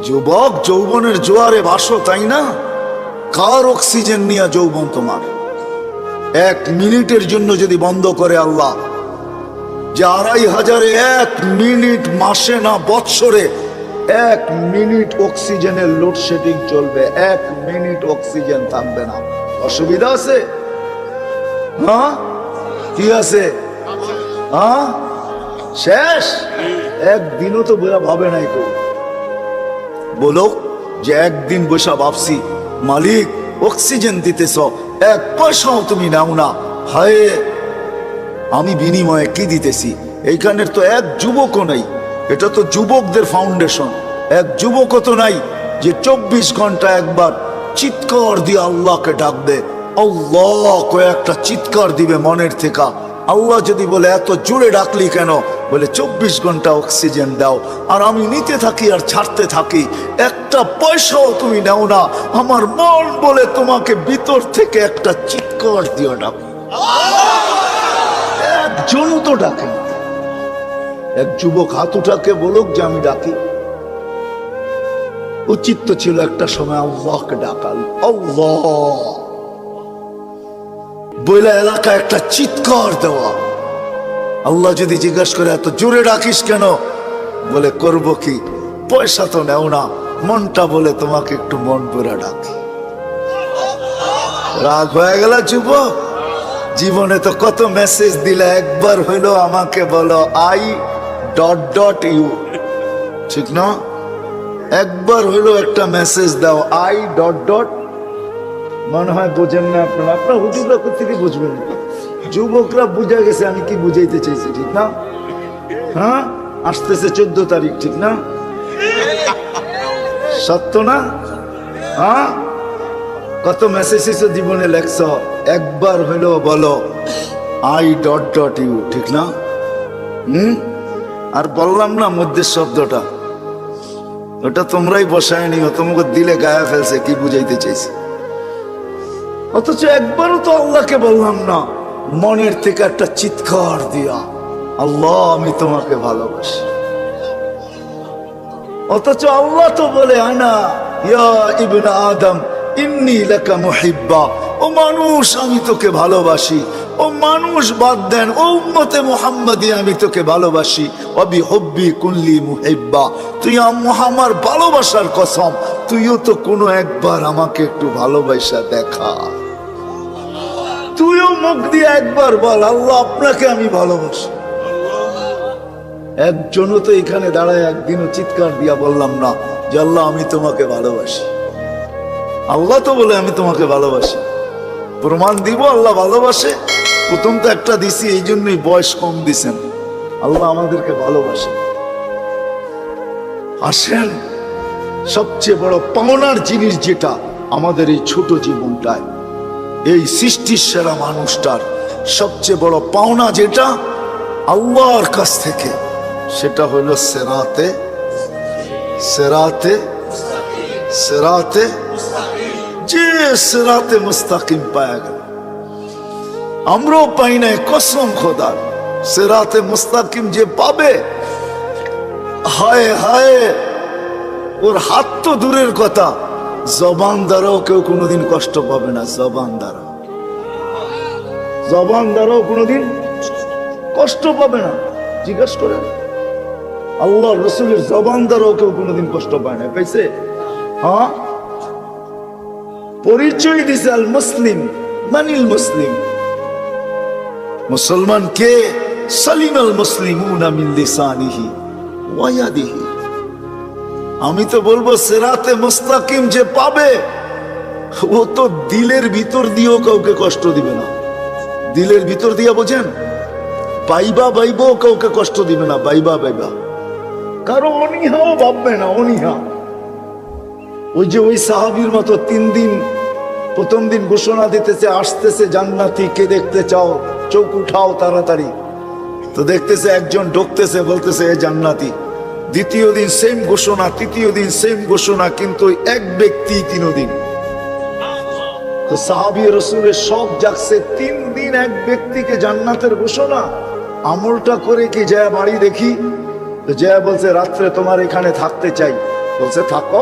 যুবক যৌবনের জোয়ারে ভাসো, তাই না? কার অক্সিজেন নিয়ে যৌবন তোমার? 1 মিনিটের জন্য যদি বন্ধ করে আল্লাহ, যে 2500-এ 1 মিনিট, মাসে না বৎসরে 1 মিনিট অক্সিজেনের লোডশেডিং চলবে, 1 মিনিট অক্সিজেন থাকবে না, অসুবিধা আছে? হ্যাঁ, কি আছে? হ্যাঁ, শেষ। একদিনও তো ভাবে নাই কেউ। বলো যে একদিন বসা ভাবছি, মালিক অক্সিজেন দিতেছ, 1 পয়সাও তুমি নাও না, হায় আমি বিনিময়ে কি দিতেছি? এইখানের তো 1 যুবকও নাই। এটা তো যুবকদের ফাউন্ডেশন। 1 যুবকও তো নাই যে 24 ঘন্টা একবার চিৎকার দিয়ে আল্লাহকে ডাকবে। আল্লাহ কয়েকটা চিৎকার দিবে মনের থেকে। আল্লাহ যদি বলে এত জোরে ডাকলি কেন? বলে 24 ঘন্টা অক্সিজেন দাও, আর আমি নিতে থাকি আর ছাড়তে থাকি, 1টা পয়সাও তুমি নাও না। আমার মন বলে তোমাকে ভিতর থেকে একটা চিৎকার দিয়ে ডাকো। একজনও তো ডাকে না। 1 যুবক হাত উঠাকে বলুক যে আমি ডাকি। উচিত তো ছিল একটা সময় আল্লাহকে ডাকাল, আল্লাহ বইলা এলাকা একটা চিৎকার দেওয়া। আল্লাহ যদি জিজ্ঞাসা করে এত জোরে ডাকিস কেন? বলে করব কি, পয়সা তো নেও না, মনটা বলে তোমাকে একটু মন ভরে ডাকি। রাগ হয়ে গেল যুবক? জীবনে তো কত মেসেজ দিলে, একবার হইলো আমাকে বলো I.U, ঠিক না? একবার হইলো একটা মেসেজ দাও I. মনে হয় বোঝেন না আপনারা, আপনারা হুজুররা কোথেকে বুঝবেন? যুবকরা বুঝা গেছে আমি কি বুঝাইতে চাইছি, ঠিক না? হ্যাঁ, আসতেছে 14 তারিখ, ঠিক না? সত্য না? হ্যাঁ, কত মেসেজ জীবনে লেখছ, একবার হইলো বলো I.U, ঠিক না? আর বললাম না মধ্যে শব্দটা, ওটা তোমরাই বসায় নিও, তোমাকে দিলে গায়ে ফেলছে কি বুঝাইতে চাইছি। অথচ একবারও তো আল্লাহকে বললাম না মনের থেকে একটা চিৎকার দিয়া, আল্লাহ আমি তোমাকে ভালোবাসি। অথচ আল্লাহ তো বলে আনা ইয়া ইবনে আদম ইন্নী লাকা মুহিব্বা, ও মানুষ আমি তোকে ভালোবাসি। ও মানুষ বাদ দেন, ও উম্মতে মুহাম্মাদি আমি তোকে ভালোবাসি। ওয়াবি হুব্বি কুল্লি মুহিব্বা, তুই আমার ভালোবাসার কসম, তুইও তো কোনো একবার আমাকে একটু ভালোবাসা দেখা। তুইও মুখ দিয়ে একবার বল আল্লাহ আপনাকে আমি ভালোবাসি। একজনও তো এখানে দাঁড়ায় একদিনও চিৎকার দিয়া বললাম না যে আল্লাহ আমি তোমাকে ভালোবাসি। আল্লাহ তো বলে আমি তোমাকে ভালোবাসি। প্রমাণ দিব আল্লাহ ভালোবাসে? প্রথম তো একটা দিছি, এই জন্যই বয়স কম দিছেন। আল্লাহ আমাদেরকে ভালোবাসে। আসেন, সবচেয়ে বড় পাওনার জিনিস যেটা আমাদের এই ছোট জীবনটায়, এই সৃষ্টির সেরা মানুষটার সবচেয়ে বড় পাওনা যেটা আল্লাহর কাছ থেকে, সেটা হলো সেরাতে সেরাতে সেরাতে যে সেরাতে মুস্তাকিম পায়া গেল। আমরাও পাই নাই, কসম খোদার। সেরাতে মুস্তাকিম যে পাবে, হায় হায়, ওর হাত তো দূরের কথা, জবান দ্বারাও কেউ কোনোদিন কষ্ট পাবে না। জবান দ্বারাও কোনোদিন কষ্ট পাবে না। জিজ্ঞাসা করেন, আল্লাহ রসুলের জবান দ্বারাও কেউ কোনোদিন কষ্ট পায় না, পাইছে? হ্যাঁ, পরিচয় দিছে আল মুসলিম মানিল মুসলিম, মুসলমান কে? সালিম আল মুসলিমুনা মিন লিসানিহি ওয়া ইয়াদিহি। আমি তো বলবো সিরাতে মুস্তাকিম যে পাবে, ও তো দিলের ভিতর দিয়েও কাউকে কষ্ট দিবে না। দিলের ভিতর দিয়া বোঝেন, বাইবাও কাউকে কষ্ট দিবে না। বাইবা কারো অনীহাও ভাববে না, অনীহা। ওই যে ওই সাহাবীর মতো 3 দিন, প্রথম দিন ঘোষণা দিতেছে আসতেছে জান্নাতি, কে দেখতে চাও চোখ উঠাও তাড়াতাড়ি। তো দেখতেছে একজন ঢুকতেছে, বলতেছে এ জান্নাতি। দ্বিতীয় দিন সেম ঘোষণা, তৃতীয় দিন সেম ঘোষণা, কিন্তু এক ব্যক্তি 3 দিন। তো সাহাবী রাসূলের সব জাগছে, 3 দিন এক ব্যক্তিকে জান্নাতের ঘোষণা। আমলটা করে কি যায় বাড়ি দেখি? তো যায় বলছে রাত্রে তোমার এখানে থাকতে চাই। বলছে থাকো,